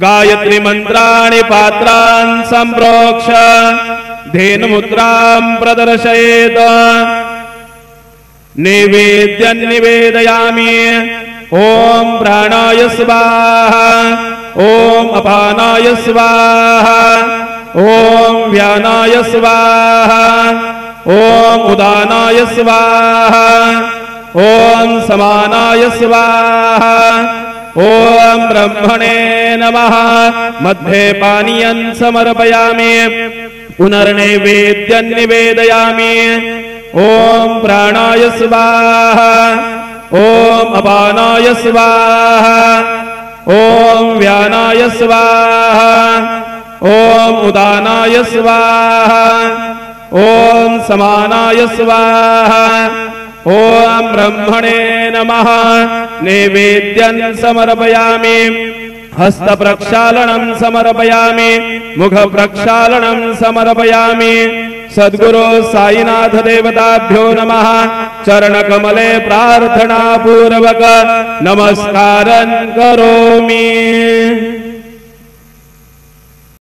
गायत्री मंत्राणि पात्रान् संप्रोक्ष धेनुमुद्रां प्रदर्शयेत्। नैवेद्यं निवेदयामि। ओम प्राणाय स्वाहा। ओम अपानाय स्वाहा। ओम व्यानाय स्वाहा। ओम उदानाय स्वाहा। ओम समानाय स्वाहा। ओम ब्रह्मणे नमः। मध्ये पानीयं समर्पयामि। पुनर्नैवेद्यं निवेदयामि। ओम प्राणाय स्वाहा। ओम अपानाय स्वाहा। ओम व्यानाय स्वाहा। ओम उदानाय स्वाहा। ओम समानाय स्वाहा। ओम ब्रह्मणे नमः। नैवेद्यं समर्पयामि। हस्त प्रक्षालनं समर्पयामि। मुख प्रक्षालनं समर्पयामि। सद्गुरो साईनाथ देवताभ्यो नमः। चरण कमले प्रार्थना पूर्वक नमस्कारं करोमि।